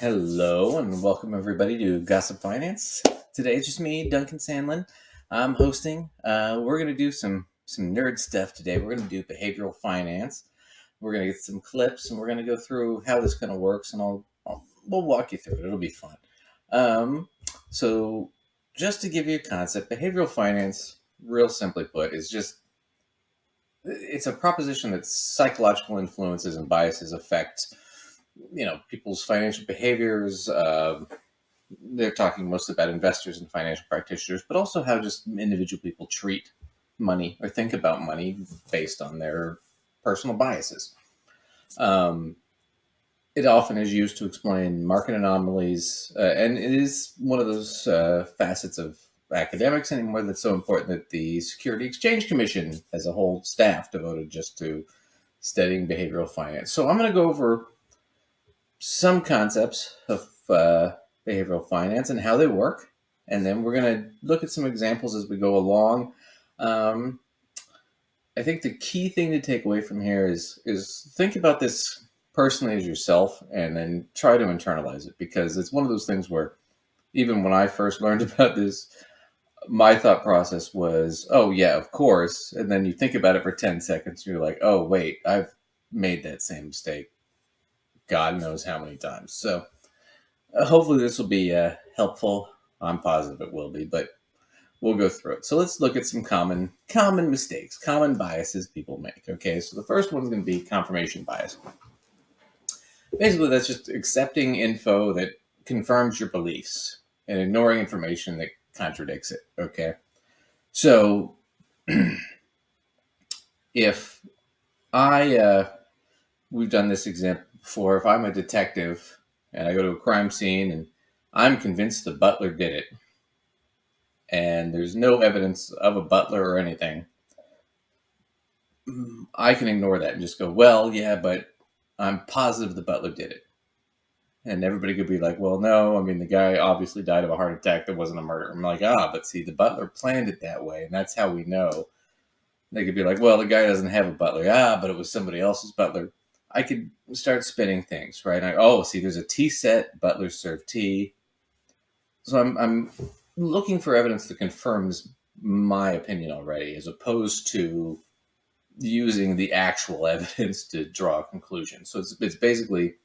Hello and welcome everybody to Gossip Finance. Today it's just me, Duncan Sandlin. I'm hosting. We're gonna do some nerd stuff today. We're gonna do behavioral finance. We're gonna get some clips and we're gonna go through how this kind of works, and we'll walk you through it. It'll be fun. So just to give you a concept, behavioral finance, real simply put, it's a proposition that psychological influences and biases affect people's financial behaviors. They're talking mostly about investors and financial practitioners, but also how just individual people treat money or think about money based on their personal biases. It often is used to explain market anomalies, and it is one of those facets of academics anymore that's so important that the Security Exchange Commission has a whole staff devoted just to studying behavioral finance. So I'm going to go over some concepts of behavioral finance and how they work, and then we're going to look at some examples as we go along. I think the key thing to take away from here is think about this personally as yourself, and then try to internalize it, because it's one of those things where even when I first learned about this, my thought process was, oh yeah, of course, and then you think about it for 10 seconds and you're like, oh wait, I've made that same mistake God knows how many times. So hopefully this will be helpful. I'm positive it will be, but we'll go through it. So let's look at some common mistakes, common biases people make. Okay, so the first one is going to be confirmation bias. Basically, that's just accepting info that confirms your beliefs and ignoring information that contradicts it. Okay, so if we've done this example before. If I'm a detective and I go to a crime scene and I'm convinced the butler did it, and there's no evidence of a butler or anything, I can ignore that and just go, well, yeah, but I'm positive the butler did it. And everybody could be like, well, no, I mean, the guy obviously died of a heart attack. That wasn't a murder. I'm like, but see, the butler planned it that way, and that's how we know. They could be like, well, the guy doesn't have a butler. But it was somebody else's butler. I could start spinning things, right? See, there's a tea set. Butlers serve tea. So I'm looking for evidence that confirms my opinion already, as opposed to using the actual evidence to draw a conclusion. So it's basically,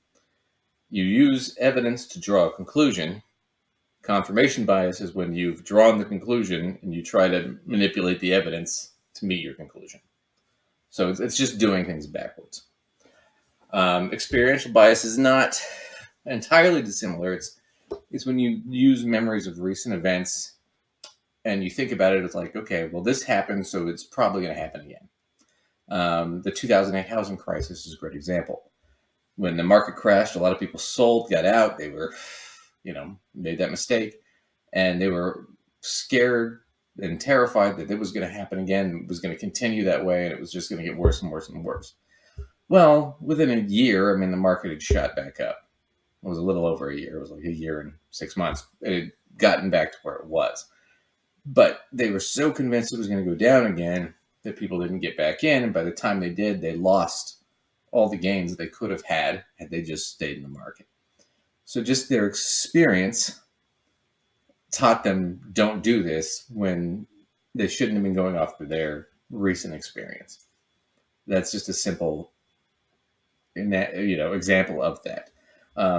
you use evidence to draw a conclusion. Confirmation bias is when you've drawn the conclusion and you try to manipulate the evidence to meet your conclusion. So it's just doing things backwards. Experiential bias is not entirely dissimilar. It's when you use memories of recent events and you think about it. It's like, okay, well, this happened, so it's probably going to happen again. The 2008 housing crisis is a great example. When the market crashed, a lot of people sold, got out. They were, made that mistake, and they were scared and terrified that it was going to happen again. It was going to continue that way, and it was just going to get worse and worse and worse. Well, within a year, the market had shot back up. It was a little over a year. It was like a year and 6 months. It had gotten back to where it was. But they were so convinced it was going to go down again that people didn't get back in. And by the time they did, they lost all the gains they could have had they just stayed in the market. So just their experience taught them, don't do this, when they shouldn't have been going off of their recent experience. That's just a simple example of that.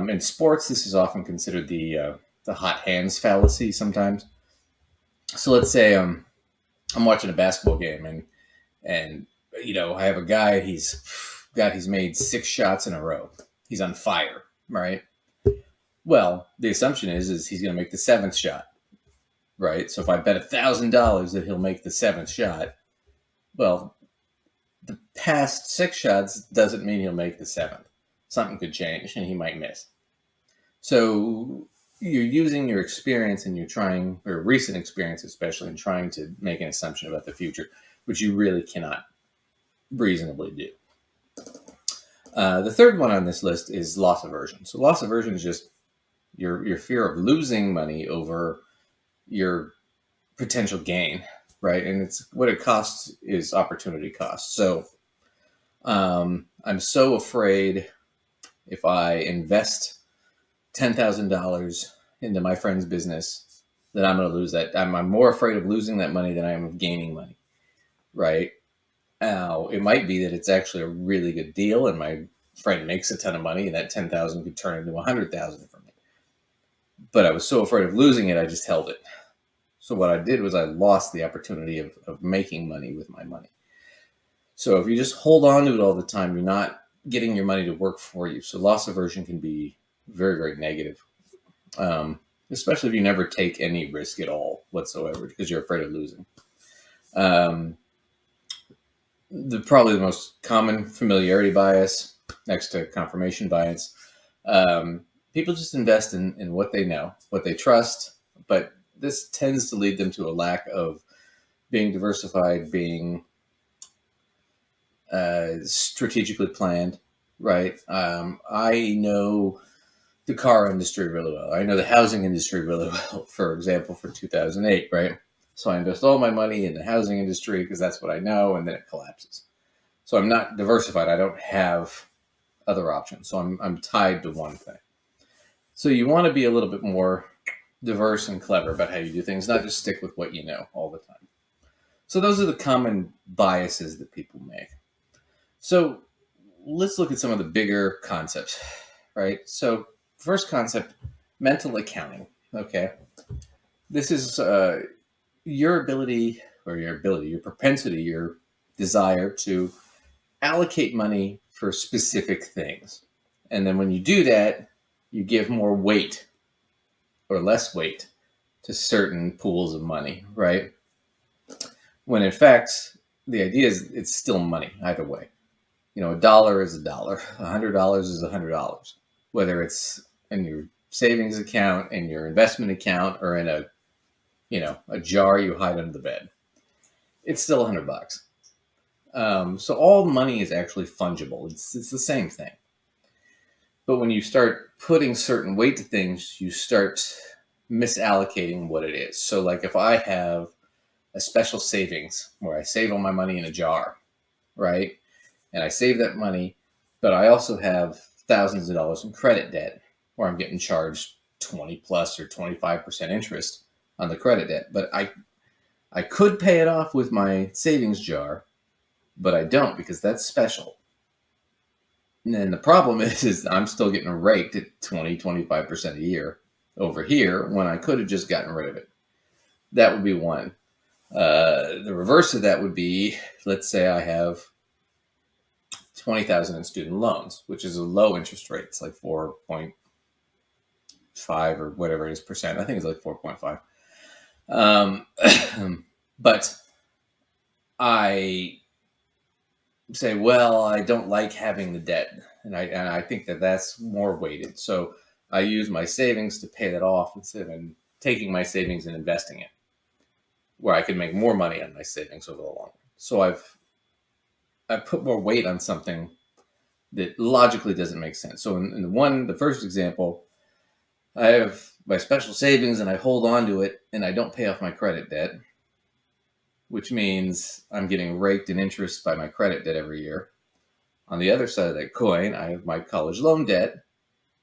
In sports, this is often considered the hot hands fallacy sometimes. So let's say I'm watching a basketball game and I have a guy, he's made 6 shots in a row. He's on fire, right? Well, the assumption is he's going to make the 7th shot, right? So if I bet $1,000 that he'll make the 7th shot, well, the past 6 shots doesn't mean he'll make the 7th. Something could change and he might miss. So you're using your experience and or recent experience especially, and trying to make an assumption about the future, which you really cannot reasonably do. The third one on this list is loss aversion. So loss aversion is just your fear of losing money over your potential gain, right? And it's what it costs is opportunity cost. So I'm so afraid if I invest $10,000 into my friend's business, then I'm going to lose that. I'm more afraid of losing that money than I am of gaining money, right? Now, it might be that it's actually a really good deal and my friend makes a ton of money and that 10,000 could turn into 100,000 for me. But I was so afraid of losing it, I just held it. So what I did was I lost the opportunity of making money with my money. So if you just hold on to it all the time, you're not getting your money to work for you. So loss aversion can be very, very negative, especially if you never take any risk at all whatsoever because you're afraid of losing. Probably the most common familiarity bias next to confirmation bias. People just invest in what they know, what they trust, but this tends to lead them to a lack of being diversified, being strategically planned, right? I know the car industry really well. I know the housing industry really well, for example, for 2008, right? So I invest all my money in the housing industry because that's what I know, and then it collapses. So I'm not diversified. I don't have other options. So I'm tied to one thing. So you want to be a little bit more diverse and clever about how you do things, not just stick with what you know all the time. So those are the common biases that people make. So let's look at some of the bigger concepts, right? So first concept, mental accounting. Okay. This is your ability, your propensity, your desire to allocate money for specific things. And then when you do that, you give more weight or less weight to certain pools of money, right? When in fact, the idea is it's still money either way. You know, $1 is $1, $100 is $100, whether it's in your savings account, in your investment account, or in a jar you hide under the bed. It's still $100. So all money is actually fungible. It's the same thing. But when you start putting certain weight to things, you start misallocating what it is. So like if I have a special savings where I save all my money in a jar, right? And I save that money, but I also have thousands of dollars in credit debt where I'm getting charged 20 plus or 25% interest on the credit debt. But I could pay it off with my savings jar, but I don't because that's special. And then the problem is I'm still getting raked at 20, 25% a year over here when I could have just gotten rid of it. That would be one. The reverse of that would be, let's say I have 20,000 in student loans, which is a low interest rate. It's like 4.5 or whatever it is percent. I think it's like 4.5. But I say, well, I don't like having the debt, and I think that that's more weighted. So I use my savings to pay that off instead of taking my savings and investing it, where I could make more money on my savings over the long run. So I've put more weight on something that logically doesn't make sense. So in the first example, I have my special savings and I hold on to it and I don't pay off my credit debt, which means I'm getting raked in interest by my credit debt every year. On the other side of that coin, I have my college loan debt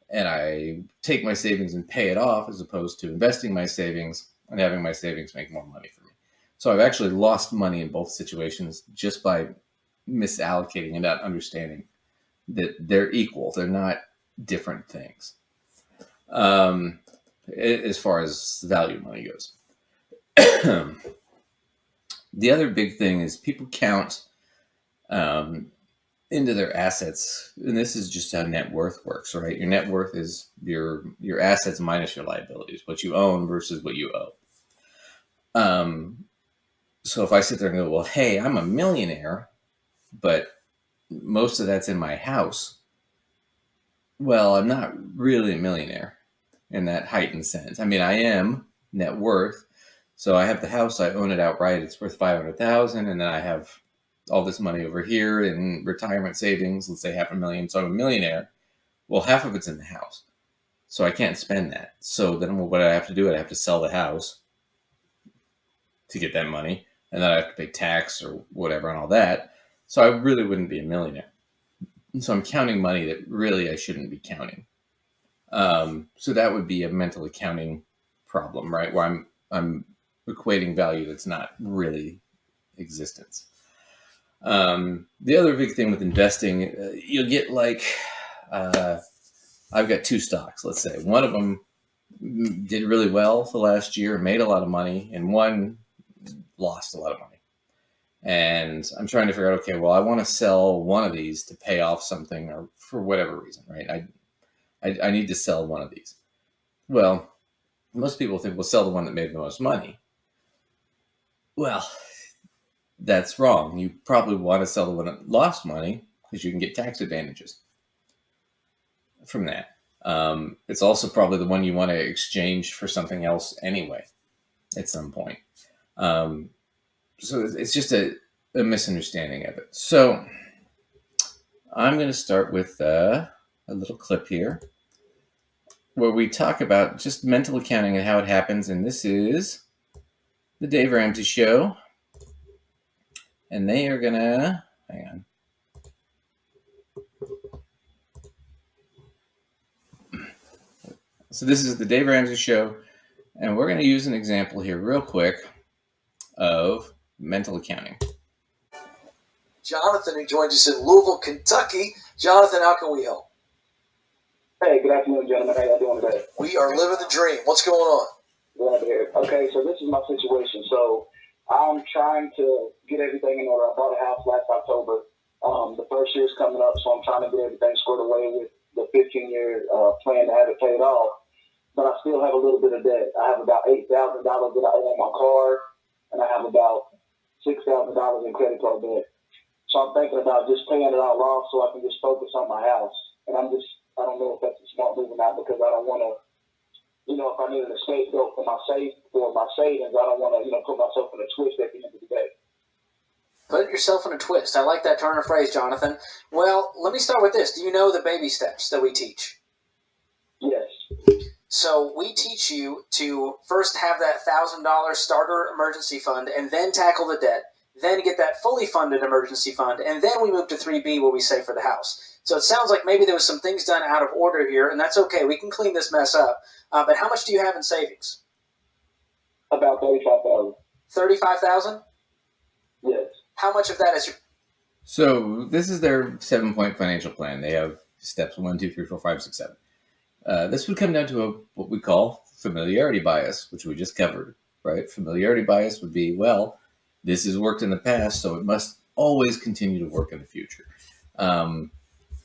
and I take my savings and pay it off as opposed to investing my savings and having my savings make more money for me. So I've actually lost money in both situations just by misallocating and not understanding that they're equal. They're not different things. As far as value money goes. The other big thing is people count into their assets, and this is just how net worth works, right? Your net worth is your assets minus your liabilities, what you own versus what you owe. So if I sit there and go, well, hey, I'm a millionaire, but most of that's in my house. Well, I'm not really a millionaire in that heightened sense. I mean, I am net worth. So I have the house, I own it outright. It's worth $500,000. And then I have all this money over here in retirement savings, let's say $500,000. So I'm a millionaire. Well, half of it's in the house. So I can't spend that. So then what I have to do, I have to sell the house to get that money. And then I have to pay tax or whatever and all that. So I really wouldn't be a millionaire. And so I'm counting money that really I shouldn't be counting. So that would be a mental accounting problem, right? Where I'm equating value that's not really existence. The other big thing with investing, you'll get like, I've got two stocks, let's say. One of them did really well the last year, made a lot of money, and one lost a lot of money. And I'm trying to figure out, okay, well, I want to sell one of these to pay off something or for whatever reason, right? I need to sell one of these. Well, most people think we'll sell the one that made the most money. Well, that's wrong. You probably want to sell the one that lost money because you can get tax advantages from that. It's also probably the one you want to exchange for something else anyway at some point. So it's just a misunderstanding of it. So I'm going to start with a little clip here where we talk about just mental accounting and how it happens. And this is the Dave Ramsey Show. And they are going to, hang on. So this is the Dave Ramsey Show. And we're going to use an example here real quick of mental accounting. Jonathan, who joins us in Louisville, Kentucky. Jonathan, how can we help? Hey, good afternoon, gentlemen. How y'all doing today? We are living the dream. What's going on? Glad to hear it. Okay, so this is my situation. So I'm trying to get everything in order. I bought a house last October. The first year's coming up, so I'm trying to get everything squared away with the 15-year plan to have it paid off. But I still have a little bit of debt. I have about $8,000 that I owe on my car, and I have about $6,000 in credit card debt. So I'm thinking about just paying it all off so I can just focus on my house. And I don't know if that's a smart move or not, because I don't want to, if I needed a scapegoat for my savings, I don't want to, put myself in a twist at the end of the day. Put yourself in a twist. I like that turn of phrase, Jonathan. Well, let me start with this. Do you know the baby steps that we teach? Yes. So we teach you to first have that $1,000 starter emergency fund and then tackle the debt, then get that fully funded emergency fund, and then we move to 3B where we save for the house. So it sounds like maybe there was some things done out of order here, and that's okay. We can clean this mess up. But how much do you have in savings? About $35,000. $35,000? Yes. How much of that is your... So this is their 7-point financial plan. They have steps 1, 2, 3, 4, 5, 6, 7. This would come down to what we call familiarity bias, which we just covered, right? Familiarity bias would be, well, this has worked in the past, so it must always continue to work in the future.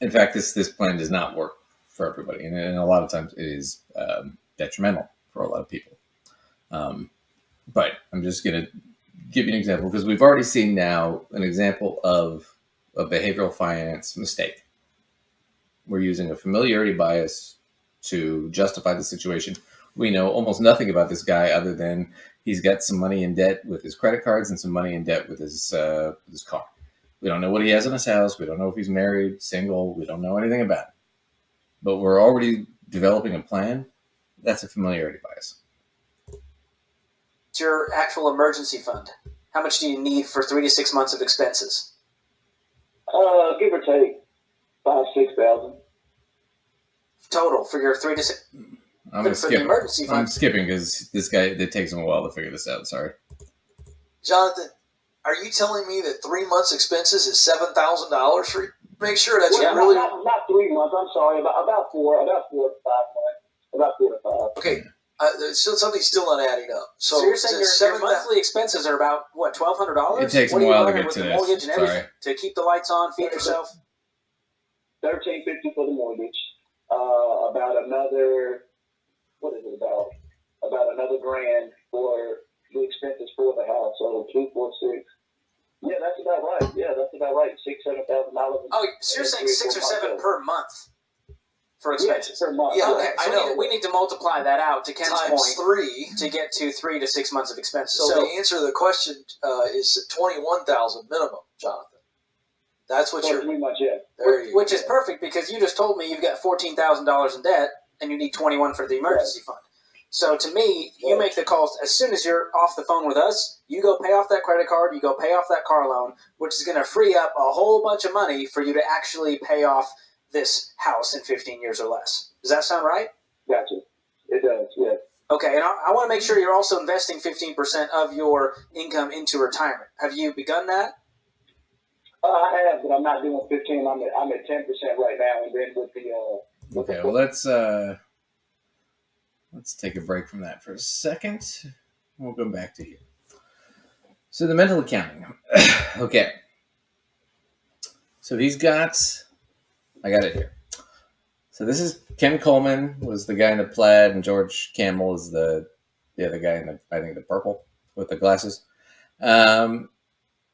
In fact, this plan does not work for everybody, and a lot of times it is detrimental for a lot of people. But I'm just going to give you an example, because we've already seen now an example of a behavioral finance mistake. We're using a familiarity bias to justify the situation. We know almost nothing about this guy other than he's got some money in debt with his credit cards and some money in debt with his car. We don't know what he has in his house. We don't know if he's married, single. We don't know anything about it. But we're already developing a plan. That's a familiarity bias. It's your actual emergency fund. How much do you need for 3 to 6 months of expenses? Give or take $5,000-6,000 total for your 3 to 6. I'm going to skip. The emergency fund. I'm skipping because this guy, it takes him a while to figure this out. Sorry. Jonathan, are you telling me that 3 months' expenses is $7,000 for you? Make sure that's really not 3 months. I'm sorry, about 4 to 5 months. About 4 to 5. Okay. So something's still not adding up. So you're saying your monthly expenses are about, what, $1,200? It takes a while to get to this. Mortgage and everything, to keep the lights on, feed yourself? $1,350 for the mortgage. About another, what is it about? About another $1,000 for the expenses for the house. So 2, 4, 6. Yeah, that's about right. Yeah, that's about right. $6,000-7,000. Oh, so you're saying 6 or 7 per month for expenses? Yes, per month. Yeah, okay. So I know. We need to multiply that out to Ken's times point 3 to get to 3 to 6 months of expenses. So the answer to the question is $21,000 minimum, Jonathan. That's what you're pretty much it. Which is perfect, because you just told me you've got $14,000 in debt and you need $21,000 for the emergency fund. So to me, you make the calls as soon as you're off the phone with us. You go pay off that credit card, you go pay off that car loan, which is going to free up a whole bunch of money for you to actually pay off this house in 15 years or less. Does that sound right? Gotcha. It does, yeah. Okay, and I want to make sure you're also investing 15% of your income into retirement. Have you begun that? I have, but I'm not doing 15. I'm at 10% right now, and then with the Okay, well let's take a break from that for a second. We'll go back to here. So the mental accounting. Okay. So I got it here. So this is Ken Coleman was the guy in the plaid, and George KAMEL is the other guy in the purple with the glasses.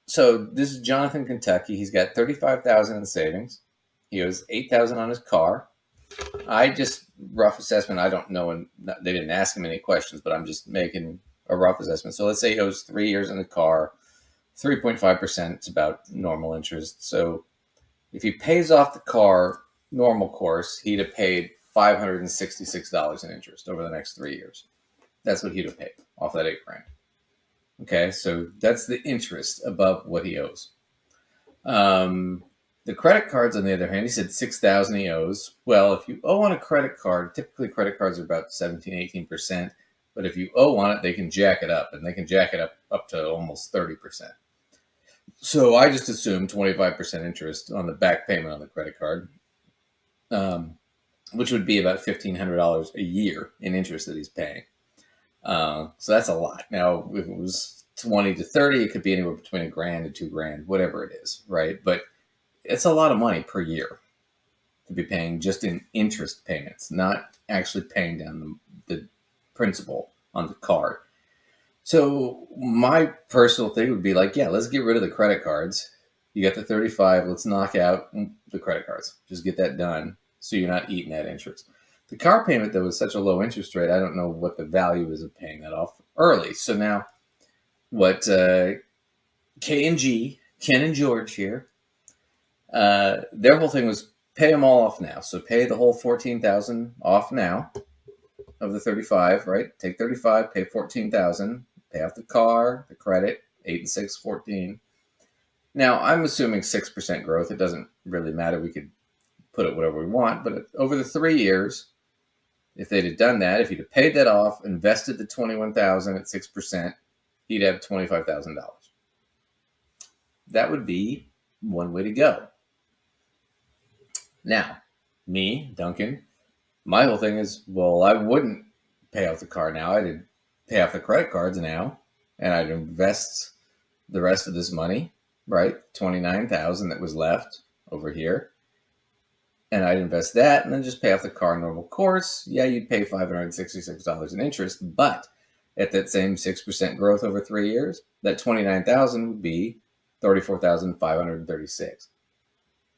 So this is Jonathan, Kentucky. He's got $35,000 in savings. He owes $8,000 on his car. I just rough assessment. I don't know, and they didn't ask him any questions, but I'm just making a rough assessment. So let's say he owes 3 years in the car, 3.5%. It's about normal interest. So if he pays off the car normal course, he'd have paid $566 in interest over the next 3 years. That's what he'd have paid off that $8,000. Okay, so that's the interest above what he owes. The credit cards, on the other hand, he said $6,000 he owes. Well, if you owe on a credit card, typically credit cards are about 17-18%. But if you owe on it, they can jack it up, and they can jack it up to almost 30%. So I just assumed 25% interest on the back payment on the credit card, which would be about $1,500 a year in interest that he's paying. So that's a lot. Now, if it was 20 to 30, it could be anywhere between $1,000 to $2,000, whatever it is, right? But it's a lot of money per year to be paying just in interest payments, not actually paying down the principal on the card. So my personal thing would be like, yeah, let's get rid of the credit cards. You got the 35, let's knock out the credit cards. Just get that done so you're not eating that interest. The car payment, though, is such a low interest rate, I don't know what the value is of paying that off early. So now what K&G, Ken and George here, their whole thing was pay them all off now. So pay the whole $14,000 off now of the 35, right? Take 35, pay $14,000, pay off the car, the credit, 8 and 6, 14. Now I'm assuming 6% growth. It doesn't really matter. We could put it whatever we want, but over the 3 years, if they'd have done that, if he'd have paid that off, invested the $21,000 at 6%, he'd have $25,000. That would be one way to go. Now, me, Duncan, my whole thing is, well, I wouldn't pay off the car now. I'd pay off the credit cards now, and I'd invest the rest of this money, right? $29,000 that was left over here. And I'd invest that and then just pay off the car normal course. Yeah, you'd pay $566 in interest, but at that same 6% growth over 3 years, that $29,000 would be $34,536.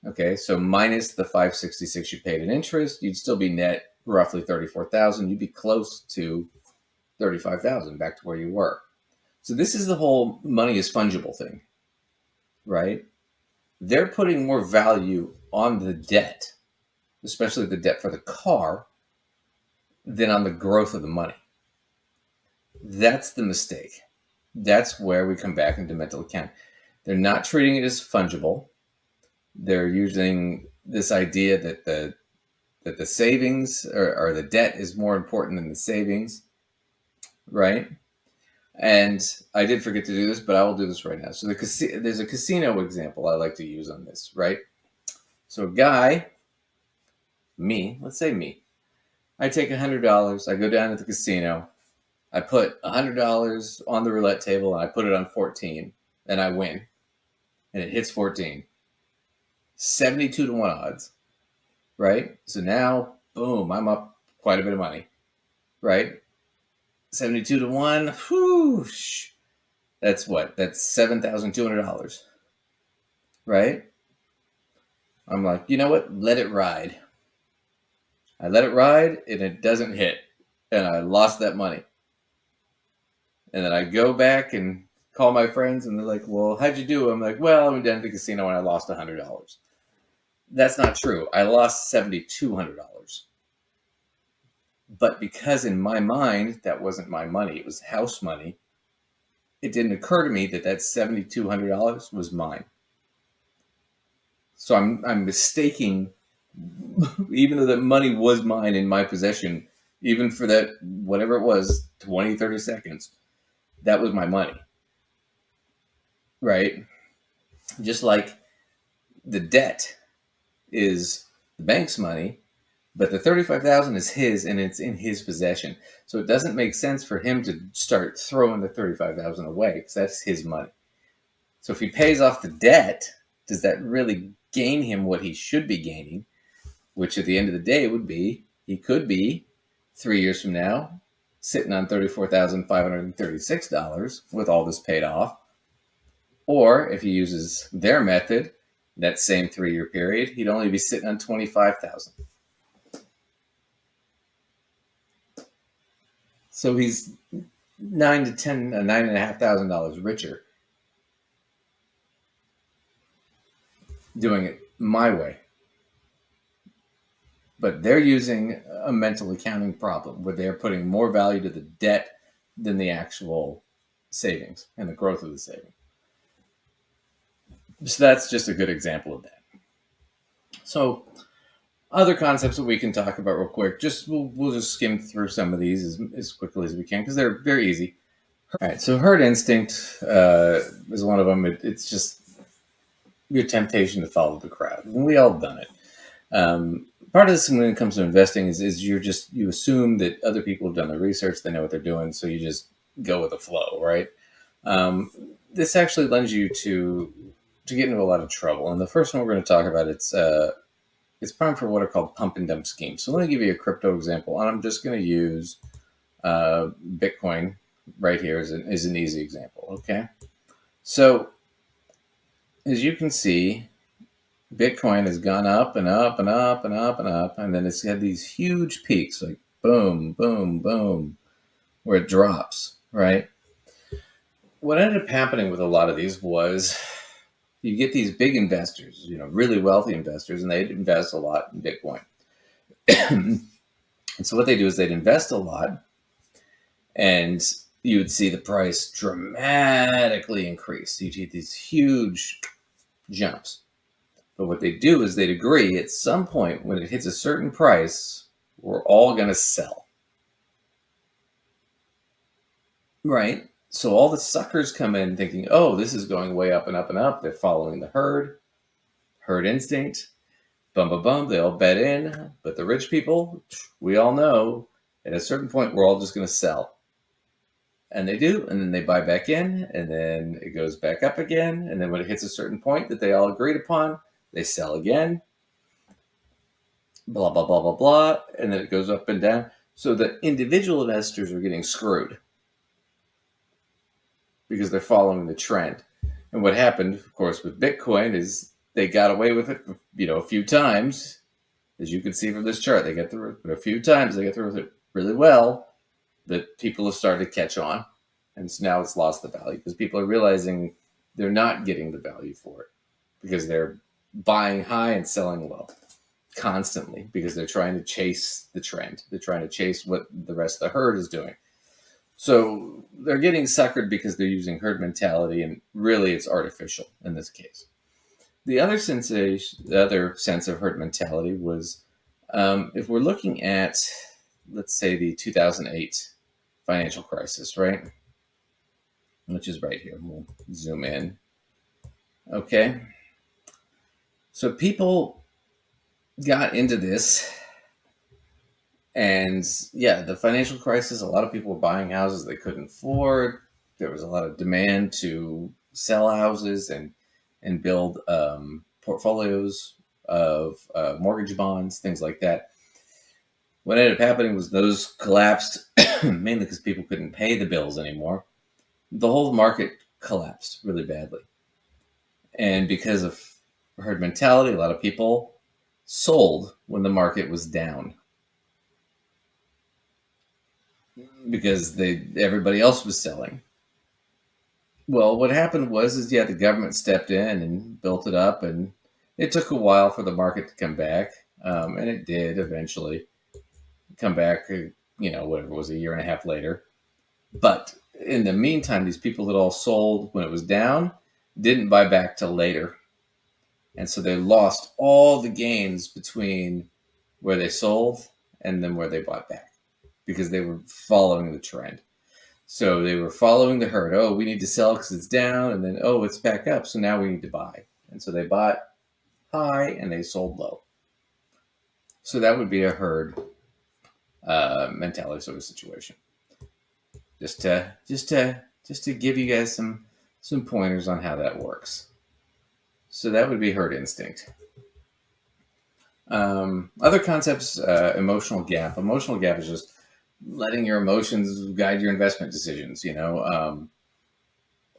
Okay, so minus the $566 you paid in interest, you'd still be net roughly $34,000. You'd be close to $35,000, back to where you were. So this is the whole money is fungible thing, right? They're putting more value on the debt, especially the debt for the car, than on the growth of the money. That's the mistake. That's where we come back into mental accounting. They're not treating it as fungible. They're using this idea that the savings or the debt is more important than the savings, right? And I did forget to do this, but I will do this right now. So there's a casino example I like to use on this, right? So a guy, me, let's say me, I take $100, I go down to the casino, I put $100 on the roulette table, and I put it on 14, and I win, and it hits 14. 72 to 1 odds, right? So now, boom, I'm up quite a bit of money, right? 72 to 1, whoosh. That's what? That's $7,200, right? I'm like, you know what? Let it ride. I let it ride, and it doesn't hit, and I lost that money. And then I go back and call my friends, and they're like, well, how'd you do? I'm like, well, I went down to the casino, and I lost $100. That's not true. I lost $7,200. But because in my mind, that wasn't my money, it was house money, it didn't occur to me that that $7,200 was mine. So I'm mistaking, even though the money was mine in my possession, even for that, whatever it was, 20, 30 seconds, that was my money, right? Just like the debt is the bank's money, but the $35,000 is his and it's in his possession. So it doesn't make sense for him to start throwing the $35,000 away because that's his money. So if he pays off the debt, does that really gain him what he should be gaining? Which at the end of the day would be, he could be 3 years from now sitting on $34,536 with all this paid off. Or if he uses their method, that same 3-year period, he'd only be sitting on $25,000. So he's $9,500 richer doing it my way. But they're using a mental accounting problem where they're putting more value to the debt than the actual savings and the growth of the savings. So that's just a good example of that. So other concepts that we can talk about real quick, we'll just skim through some of these as quickly as we can because they're very easy. All right, so herd instinct is one of them. It's just your temptation to follow the crowd. And we all done it. Part of this when it comes to investing is you assume that other people have done the research, they know what they're doing, so you just go with the flow, right? This actually lends you to get into a lot of trouble. And the first one we're going to talk about, it's prime for what are called pump and dump schemes. So let me give you a crypto example, and I'm just going to use Bitcoin right here as an easy example. Okay, so as you can see, Bitcoin has gone up and up and up and up and up, and then it's had these huge peaks, like boom, boom, boom, where it drops, right? What ended up happening with a lot of these was you get these big investors, really wealthy investors, and they'd invest a lot in Bitcoin. And so what they do is they'd invest a lot, and you would see the price dramatically increase. You'd get these huge jumps. But what they do is they'd agree at some point when it hits a certain price, we're all going to sell. Right? So all the suckers come in thinking, oh, this is going way up and up and up. They're following the herd instinct, bum, bum, bum. They all bet in. But the rich people, we all know at a certain point, we're all just going to sell. And they do. And then they buy back in. And then it goes back up again. And then when it hits a certain point that they all agreed upon, they sell again. Blah, blah, blah, blah, blah. And then it goes up and down. So the individual investors are getting screwed because they're following the trend. And what happened, of course, with Bitcoin is they got away with it, a few times. As you can see from this chart, they got through it a few times. They got through with it really well, that people have started to catch on. And so now it's lost the value because people are realizing they're not getting the value for it because they're buying high and selling low constantly because they're trying to chase the trend. They're trying to chase what the rest of the herd is doing. So they're getting suckered because they're using herd mentality, and really it's artificial in this case. The other sense of herd mentality was if we're looking at, let's say, the 2008 financial crisis, right? Which is right here. We'll zoom in. Okay. So people got into this. And yeah, the financial crisis, a lot of people were buying houses they couldn't afford. There was a lot of demand to sell houses and build portfolios of mortgage bonds, things like that. What ended up happening was those collapsed, mainly because people couldn't pay the bills anymore. The whole market collapsed really badly. And because of herd mentality, a lot of people sold when the market was down, because everybody else was selling. Well, what happened was the government stepped in and built it up, and it took a while for the market to come back, and it did eventually come back, whatever it was, a year and a half later. But in the meantime, these people that all sold when it was down didn't buy back till later. And so they lost all the gains between where they sold and then where they bought back. because they were following the trend. So they were following the herd. Oh, we need to sell because it's down, and then, oh, it's back up, so now we need to buy. And so they bought high and they sold low. So that would be a herd mentality sort of situation. Just to give you guys some pointers on how that works. So that would be herd instinct. Other concepts, emotional gap. Emotional gap is just letting your emotions guide your investment decisions. You know,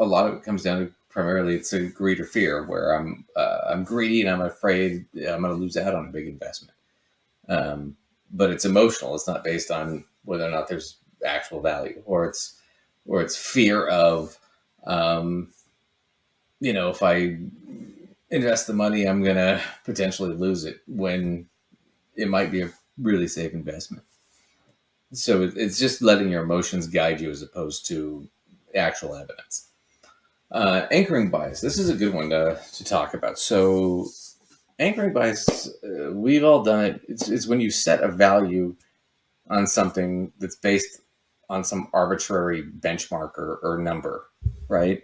a lot of it comes down to primarily it's a greed or fear, where I'm greedy and I'm afraid I'm going to lose out on a big investment. But it's emotional. It's not based on whether or not there's actual value, or it's fear of, you know, if I invest the money, I'm going to potentially lose it when it might be a really safe investment. So it's just letting your emotions guide you as opposed to actual evidence. Anchoring bias. This is a good one to talk about. So anchoring bias, we've all done it. It's when you set a value on something that's based on some arbitrary benchmark or number, right?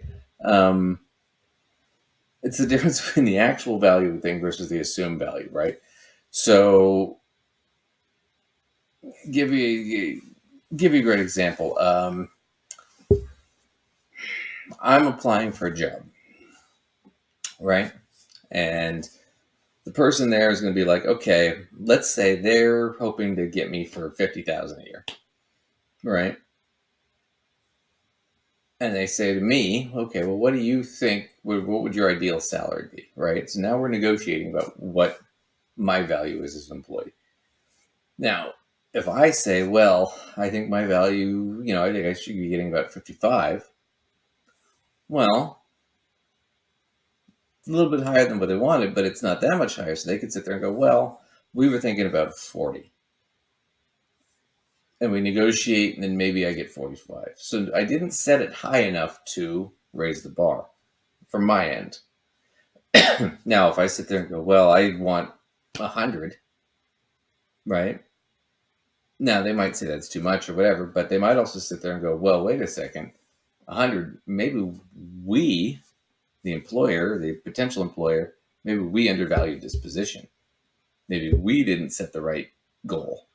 It's the difference between the actual value of the thing versus the assumed value, right? So give you a great example. I'm applying for a job, right? And the person there is going to be like, okay, let's say they're hoping to get me for $50,000 a year, right? And they say to me, okay, well, what do you think? What would your ideal salary be, right? So now we're negotiating about what my value is as an employee. Now, if I say, well, I think my value, you know, I think I should be getting about 55. Well, it's a little bit higher than what they wanted, but it's not that much higher. So they could sit there and go, well, we were thinking about 40. And we negotiate, and then maybe I get 45. So I didn't set it high enough to raise the bar from my end. Now, if I sit there and go, well, I want 100, right? Now, they might say that's too much or whatever, but they might also sit there and go, well, wait a second, 100, maybe we, the employer, the potential employer, maybe we undervalued this position. Maybe we didn't set the right goal.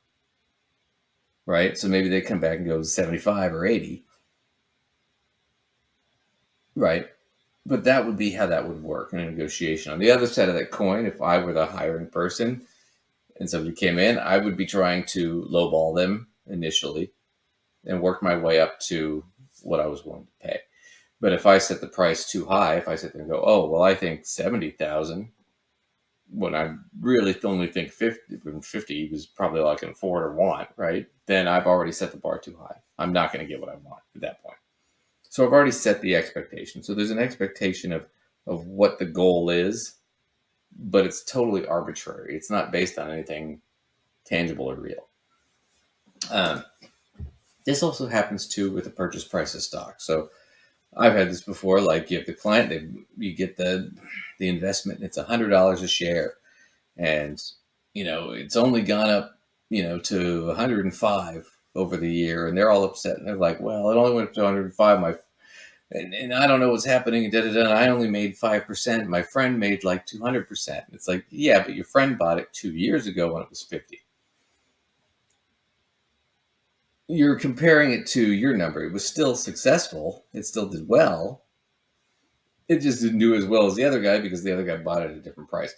Right? So maybe they come back and go 75 or 80. Right? But that would be how that would work in a negotiation. On the other side of that coin, if I were the hiring person and somebody came in, I would be trying to lowball them initially and work my way up to what I was willing to pay. But if I set the price too high, if I sit there and go, oh, well, I think 70,000, when I really only think 50 was probably all I can afford or want, right? Then I've already set the bar too high. I'm not going to get what I want at that point. So I've already set the expectation. So there's an expectation of what the goal is, but it's totally arbitrary. It's not based on anything tangible or real. This also happens too with the purchase price of stock. So I've had this before, like you have the client, you get the investment, and it's $100 a share. And, you know, it's only gone up, you know, to 105 over the year. And they're all upset. And they're like, well, it only went up to 105. And I don't know what's happening. And I only made 5%. My friend made like 200%. It's like, yeah, but your friend bought it 2 years ago when it was 50. You're comparing it to your number. It was still successful. It still did well. It just didn't do as well as the other guy because the other guy bought it at a different price.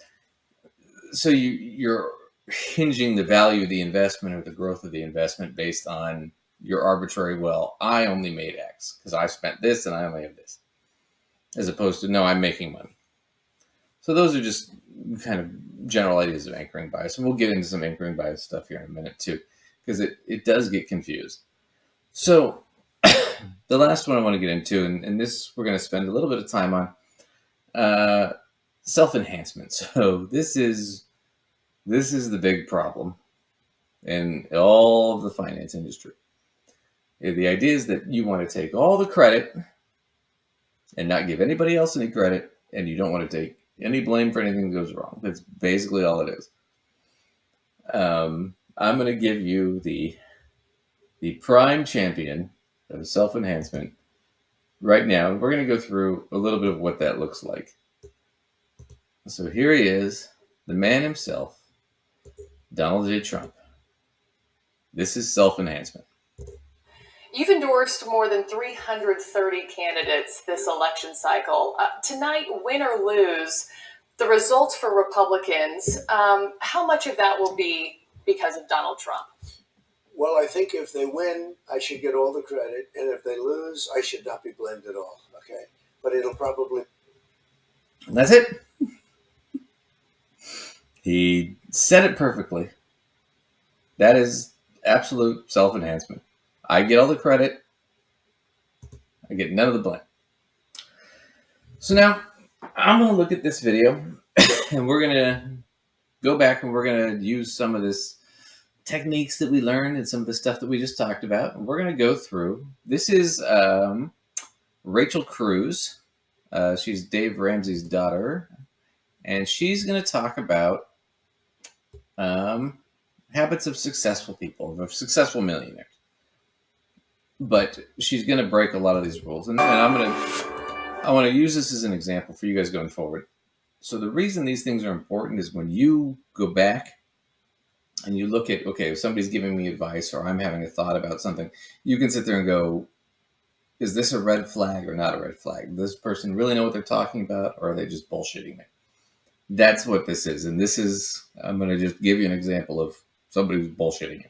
So you're hinging the value of the investment or the growth of the investment based on your arbitrary, well, I only made X because I spent this and I only have this. As opposed to, no, I'm making money. So those are just kind of general ideas of anchoring bias. And we'll get into some anchoring bias stuff here in a minute too, because it does get confused. So the last one I want to get into, and this we're going to spend a little bit of time on, self-enhancement. So this is the big problem in all of the finance industry. The idea is that you want to take all the credit and not give anybody else any credit, and you don't want to take any blame for anything that goes wrong. That's basically all it is. I'm going to give you the the prime champion of self-enhancement right now. We're going to go through a little bit of what that looks like. So here he is, the man himself, Donald J. Trump. This is self-enhancement. You've endorsed more than 330 candidates this election cycle. Tonight, win or lose, the results for Republicans, how much of that will be because of Donald Trump? Well, I think if they win, I should get all the credit. And if they lose, I should not be blamed at all. Okay. But it'll probably. And that's it. He said it perfectly. That is absolute self-enhancement. I get all the credit. I get none of the blame. So now I'm going to look at this video and we're going to go back and we're going to use some of this techniques that we learned and some of the stuff that we just talked about. And we're going to go through. This is Rachel Cruz. She's Dave Ramsey's daughter. And she's going to talk about habits of successful people, of successful millionaires. But she's going to break a lot of these rules. And I want to use this as an example for you guys going forward. So the reason these things are important is when you go back and you look at, okay, if somebody's giving me advice or I'm having a thought about something, you can sit there and go, is this a red flag or not a red flag? Does this person really know what they're talking about, or are they just bullshitting me? That's what this is. And this is, I'm going to just give you an example of somebody who's bullshitting you.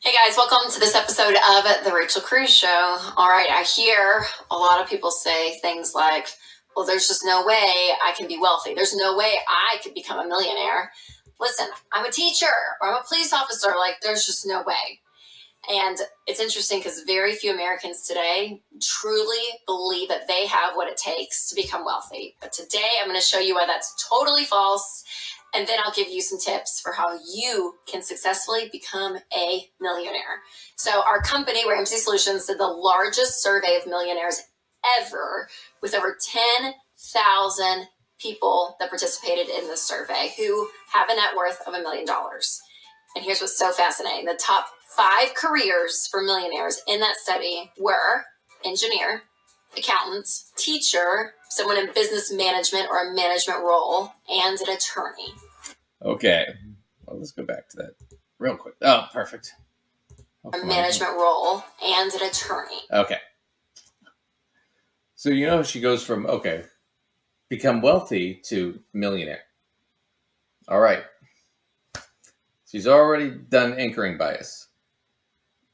Hey guys, welcome to this episode of The Rachel Cruz Show. All right, I hear a lot of people say things like, well, there's just no way I can be wealthy. There's no way I could become a millionaire. Listen, I'm a teacher or I'm a police officer. Like, there's just no way. And it's interesting because very few Americans today truly believe that they have what it takes to become wealthy. But today I'm going to show you why that's totally false. And then I'll give you some tips for how you can successfully become a millionaire. So our company, Ramsey Solutions, did the largest survey of millionaires ever with over 10,000 people that participated in this survey who have a net worth of $1 million. And here's what's so fascinating. The top 5 careers for millionaires in that study were engineer, accountant, teacher, someone in business management or a management role, and an attorney. Okay. Well, let's go back to that real quick. Oh, perfect. A management role and an attorney. Okay. So, you know, she goes from, okay, become wealthy to millionaire. All right. She's already done anchoring bias,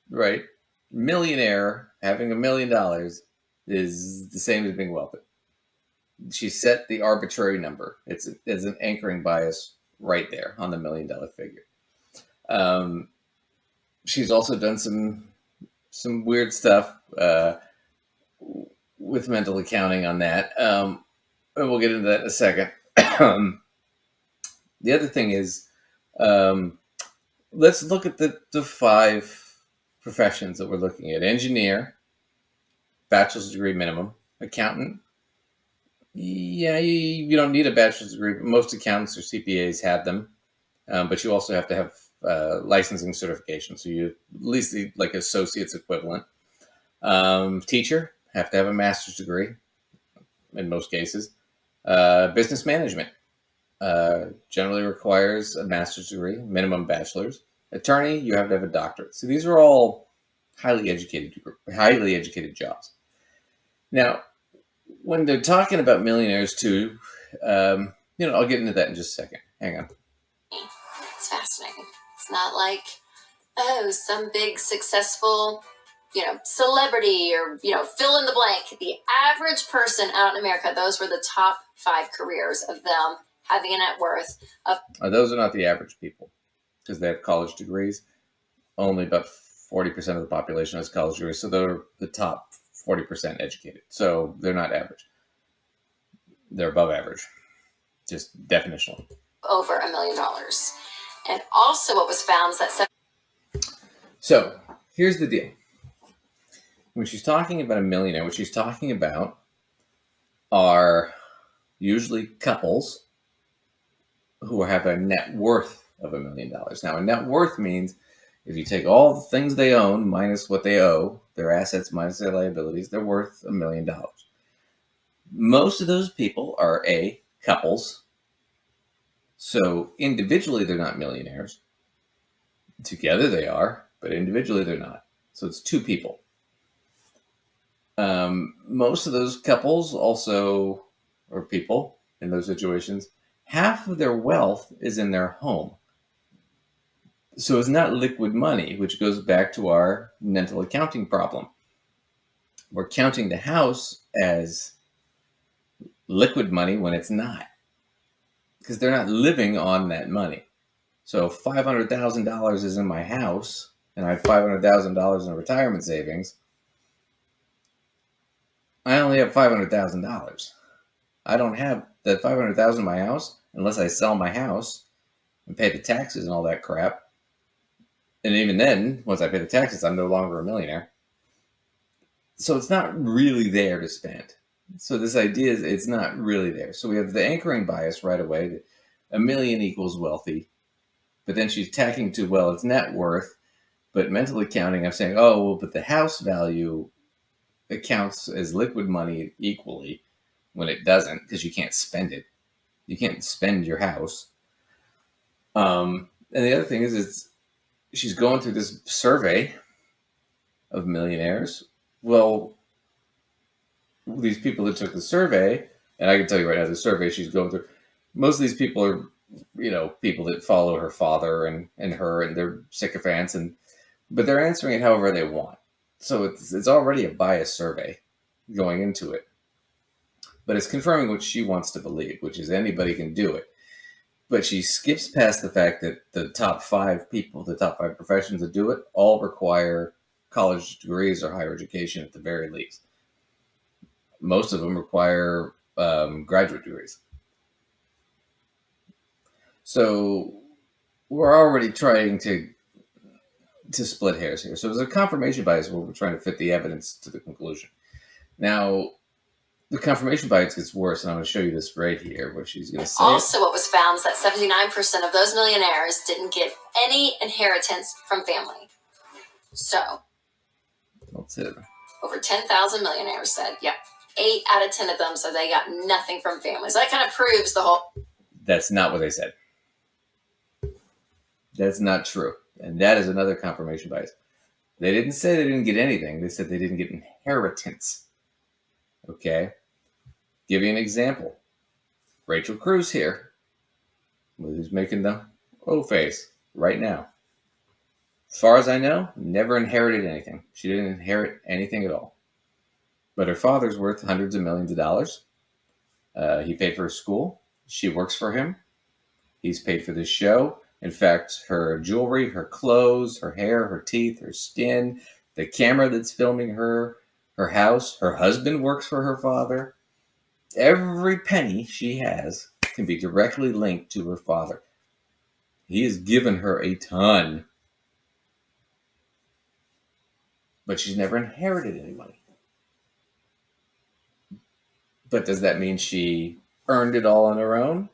right? Millionaire, having $1 million is the same as being wealthy. She set the arbitrary number. It's an anchoring bias right there on the $1 million figure. She's also done some weird stuff with mental accounting on that. And we'll get into that in a second. The other thing is, let's look at the 5 professions that we're looking at. Engineer, bachelor's degree minimum. Accountant, yeah, you don't need a bachelor's degree, but most accountants or CPAs have them. But you also have to have licensing certification. So you at least the, like associate's equivalent. Teacher, have to have a master's degree in most cases. Business management generally requires a master's degree, minimum bachelor's. Attorney, you have to have a doctorate. So these are all highly educated jobs. Now, when they're talking about millionaires too, I'll get into that in just a second. Hang on. It's fascinating. It's not like, oh, some big successful, celebrity or, fill in the blank. The average person out in America, those were the top 5 careers of them having a net worth of. Those are not the average people because they have college degrees. Only about 40% of the population has college degrees. So they're the top 40% educated. So they're not average. They're above average, just definitionally. Over $1 million. And also what was found is that. So here's the deal. When she's talking about a millionaire, what she's talking about are usually couples who have a net worth of $1 million. Now, a net worth means if you take all the things they own minus what they owe, their assets minus their liabilities, they're worth $1 million. Most of those people are couples. So individually, they're not millionaires. Together they are, but individually they're not. So it's two people. Most of those couples also, or people in those situations, half of their wealth is in their home. So it's not liquid money, which goes back to our mental accounting problem. We're counting the house as liquid money when it's not, because they're not living on that money. So if $500,000 is in my house and I have $500,000 in retirement savings, I only have $500,000. I don't have that $500,000 in my house unless I sell my house and pay the taxes and all that crap. And even then, once I pay the taxes, I'm no longer a millionaire. So it's not really there to spend. So this idea is it's not really there. So we have the anchoring bias right away that $1 million equals wealthy. But then she's tacking to, well, it's net worth. But mental accounting, I'm saying, oh, well, but the house value accounts as liquid money equally when it doesn't, because you can't spend it. You can't spend your house. And the other thing is, she's going through this survey of millionaires. Well, these people that took the survey, and I can tell you right now, the survey she's going through, most of these people are, people that follow her father and her, and they're sycophants, but they're answering it however they want. So it's already a biased survey going into it. But it's confirming what she wants to believe, which is anybody can do it. But she skips past the fact that the top 5 people, the top 5 professions that do it, all require college degrees or higher education at the very least. Most of them require graduate degrees. So we're already trying to split hairs here. So there's a confirmation bias where we're trying to fit the evidence to the conclusion. Now, the confirmation bias gets worse, and I'm going to show you this right here, where she's going to say also, what was found is that 79% of those millionaires didn't get any inheritance from family. So, that's it. Over 10,000 millionaires said, yep, 8 out of 10 of them said they got nothing from family. So that kind of proves the whole... That's not what they said. That's not true. And that is another confirmation bias. They didn't say they didn't get anything. They said they didn't get inheritance. Okay? Give you an example. Rachel Cruz here, who's making the O face right now. As far as I know, never inherited anything. She didn't inherit anything at all. But her father's worth hundreds of millions of dollars. He paid for her school. She works for him. He's paid for this show. In fact, her jewelry, her clothes, her hair, her teeth, her skin, the camera that's filming her, her house, her husband works for her father. Every penny she has can be directly linked to her father. He has given her a ton. But she's never inherited any money. But does that mean she earned it all on her own?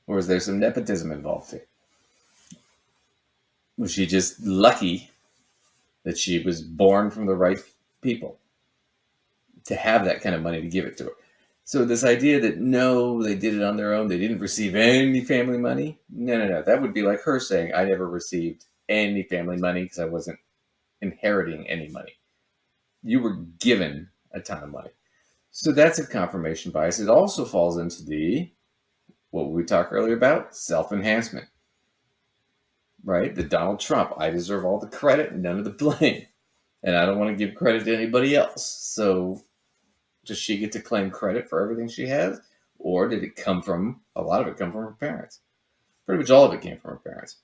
Or is there some nepotism involved here? Was she just lucky that she was born from the right people to have that kind of money to give it to her? So this idea that, no, they did it on their own, they didn't receive any family money. No. That would be like her saying, I never received any family money because I wasn't inheriting any money. You were given a ton of money. So that's a confirmation bias. It also falls into the, what we talked earlier about, self-enhancement. Right? The Donald Trump, I deserve all the credit and none of the blame. And I don't want to give credit to anybody else. So does she get to claim credit for everything she has? Or did it come from, a lot of it come from her parents? Pretty much all of it came from her parents.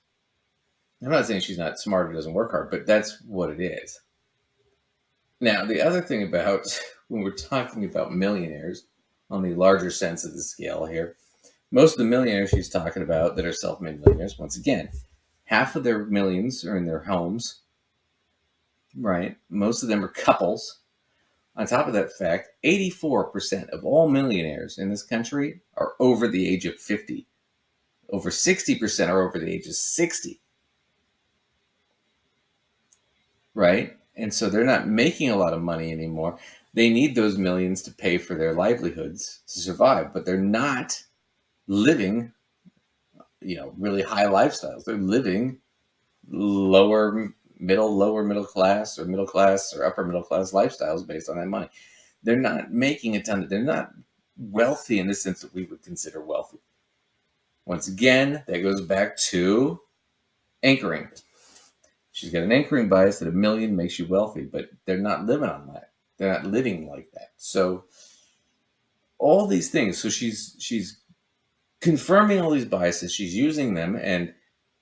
I'm not saying she's not smart or doesn't work hard, but that's what it is. Now, the other thing about when we're talking about millionaires on the larger sense of the scale here, most of the millionaires she's talking about that are self-made millionaires, once again, half of their millions are in their homes, right? Most of them are couples. On top of that fact, 84% of all millionaires in this country are over the age of 50. over 60% are over the age of 60. Right? And so they're not making a lot of money anymore. They need those millions to pay for their livelihoods to survive, but they're not living, really high lifestyles. They're living lower middle class or middle class or upper middle class lifestyles based on that money. They're not making a ton. They're not wealthy in the sense that we would consider wealthy. Once again, that goes back to anchoring. She's got an anchoring bias that $1 million makes you wealthy, but they're not living on that. They're not living like that. So all these things. So she's confirming all these biases. She's using them, and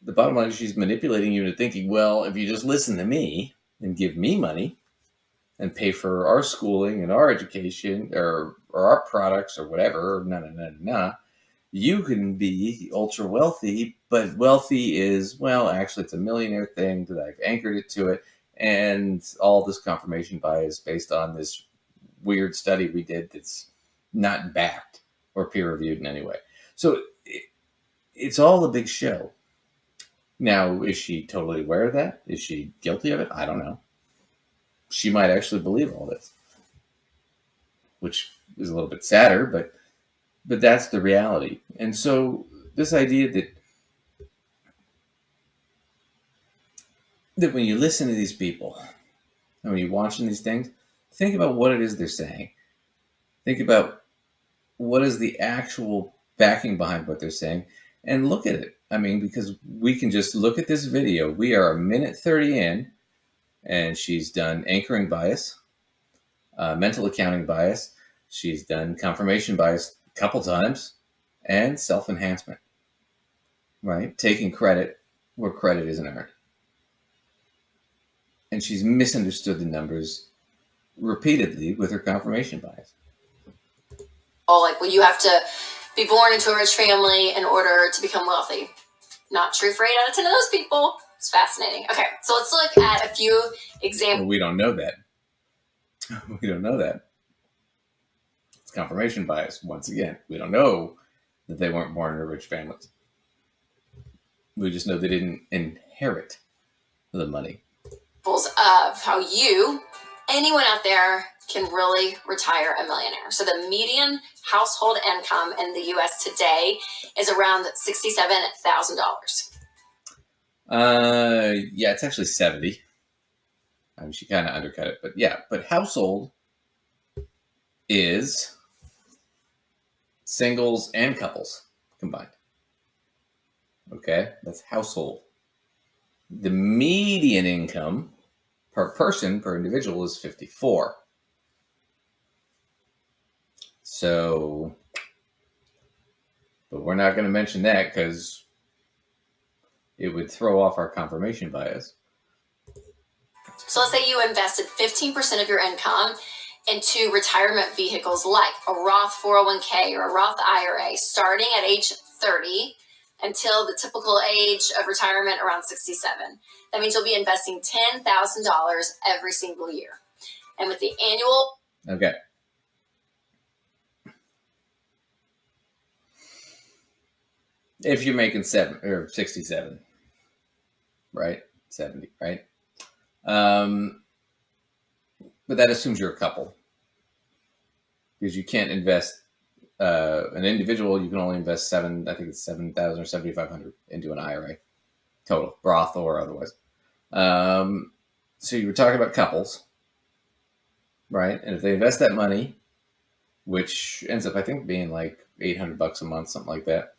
the bottom line is she's manipulating you into thinking, well, if you just listen to me and give me money and pay for our schooling and our education or our products or whatever, you can be ultra wealthy. But wealthy is, well, actually it's a millionaire thing that I've anchored it to it. And all this confirmation bias based on this weird study we did that's not backed or peer reviewed in any way. So it's all a big show. Now, is she totally aware of that? Is she guilty of it? I don't know. She might actually believe all this, which is a little bit sadder, but that's the reality. And so this idea that when you listen to these people and when you're watching these things, think about what it is they're saying. Think about what is the actual backing behind what they're saying and look at it. I mean, because we can just look at this video. We are 1:30 in, and she's done anchoring bias, mental accounting bias. She's done confirmation bias a couple times, and self-enhancement, right? Taking credit where credit isn't earned. And she's misunderstood the numbers repeatedly with her confirmation bias. Like, well, you have to be born into a rich family in order to become wealthy. Not true for 8 out of 10 of those people. It's fascinating. Okay, so let's look at a few examples. Well, we don't know that. We don't know that. It's confirmation bias. Once again, we don't know that they weren't born in rich families. We just know they didn't inherit the money. Of how anyone out there, can really retire a millionaire. So the median household income in the U.S. today is around $67,000. Yeah, it's actually 70. I mean, she kind of undercut it, but yeah. But household is singles and couples combined. Okay, that's household. The median income per person, per individual, is 54. So, but we're not going to mention that because it would throw off our confirmation bias. So let's say you invested 15% of your income into retirement vehicles like a Roth 401k or a Roth IRA starting at age 30 until the typical age of retirement around 67. That means you'll be investing $10,000 every single year. And with the annual... Okay. If you're making 67, right? 70, right? But that assumes you're a couple. Because you can't invest... an individual, you can only invest $7,000 or $7,500 into an IRA total, Roth or otherwise. So you were talking about couples, right? And if they invest that money, which ends up, I think, being like $800 a month, something like that.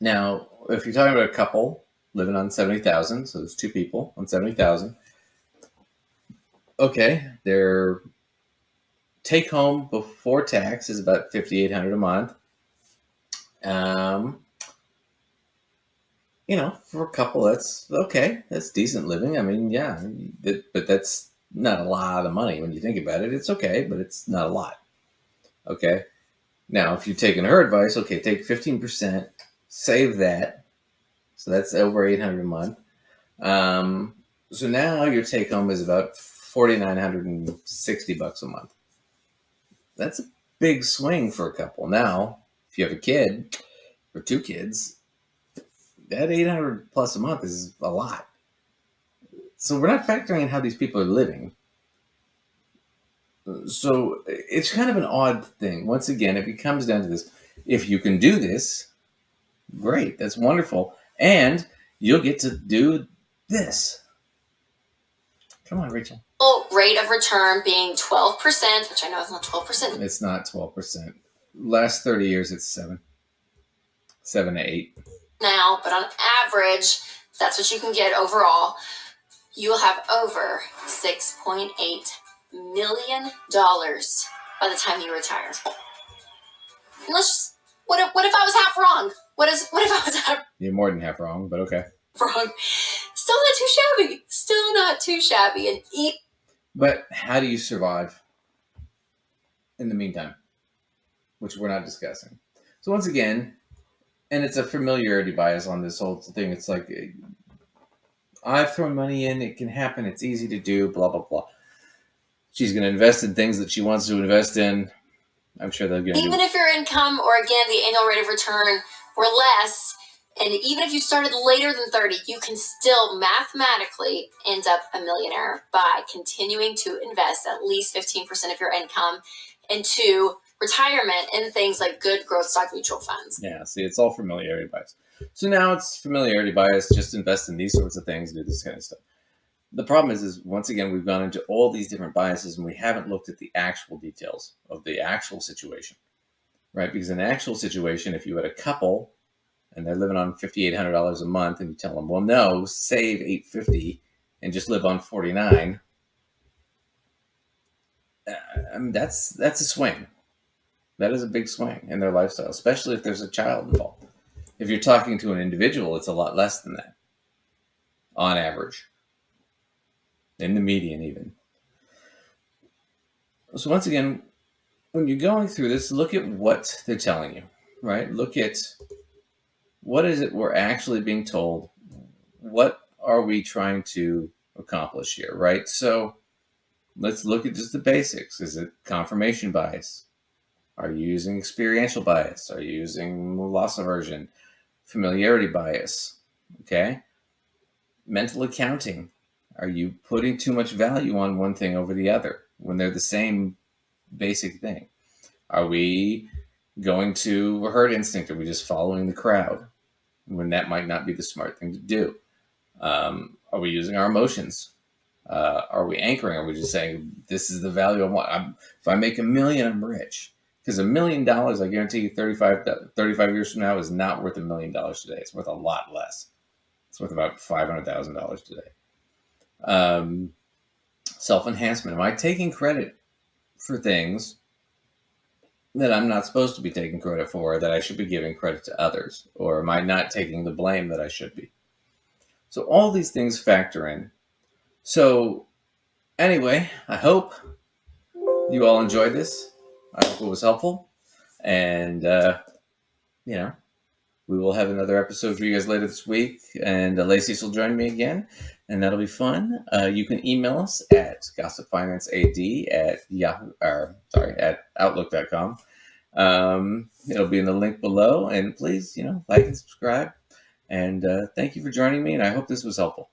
Now, if you're talking about a couple living on $70,000, so there's two people on $70,000. Okay, their take home before tax is about $5,800 a month. For a couple, that's okay. That's decent living. I mean, yeah, but that's not a lot of money when you think about it. It's okay, but it's not a lot. Okay. Now, if you're taking her advice, okay, take 15%, save that. So that's over $800 a month. So now your take home is about $4,960 a month. That's a big swing for a couple. Now, if you have a kid, for 2 kids, that $800 plus a month is a lot. So we're not factoring in how these people are living. So it's kind of an odd thing. Once again, if it comes down to this, if you can do this, great, that's wonderful. And you'll get to do this. Come on, Rachel. Rate of return being 12%, which I know is not 12%. It's not 12%. Last 30 years, it's 7 to 8. Now, but on average, that's what you can get overall. You will have over $6.8 million by the time you retire. And let's just, what if I was half wrong? What if I was half You're more than half wrong, but okay. wrong? Still not too shabby. Still not too shabby. And But how do you survive in the meantime? Which we're not discussing. So once again, and it's a familiarity bias on this whole thing. It's like, I've thrown money in, it can happen, it's easy to do, blah, blah, blah. She's going to invest in things that she wants to invest in. I'm sure they're going to even if your income, or again, the annual rate of return were less, and even if you started later than 30, you can still mathematically end up a millionaire by continuing to invest at least 15% of your income into retirement in things like good growth stock mutual funds. Yeah, see, it's all familiarity bias. So now it's familiarity bias, just invest in these sorts of things, do this kind of stuff. The problem is once again, we've gone into all these different biases and we haven't looked at the actual details of the actual situation, right? Because in the actual situation, if you had a couple and they're living on $5,800 a month and you tell them, well, no, save $850 and just live on $49, I mean, that's a swing. That is a big swing in their lifestyle, especially if there's a child involved. If you're talking to an individual, it's a lot less than that on average. In the median even. So once again, when you're going through this, look at what they're telling you, right? Look at what is it we're actually being told? What are we trying to accomplish here, right? So let's look at just the basics. Is it confirmation bias? Are you using experiential bias? Are you using loss aversion? Familiarity bias, okay? Mental accounting. Are you putting too much value on one thing over the other when they're the same basic thing? Are we going to herd instinct? Are we just following the crowd when that might not be the smart thing to do? Are we using our emotions? Are we anchoring? Are we just saying, this is the value I want? If I make $1 million, I'm rich. Because $1 million, I guarantee you 35 years from now is not worth $1 million today. It's worth a lot less. It's worth about $500,000 today. Self-enhancement. Am I taking credit for things that I'm not supposed to be taking credit for, that I should be giving credit to others? Or am I not taking the blame that I should be? So all these things factor in. So anyway, I hope you all enjoyed this. I hope it was helpful. And, we will have another episode for you guys later this week. And Lacey will join me again. And that'll be fun. You can email us at gossipfinancead@outlook.com. It'll be in the link below. And please, like and subscribe. And thank you for joining me. And I hope this was helpful.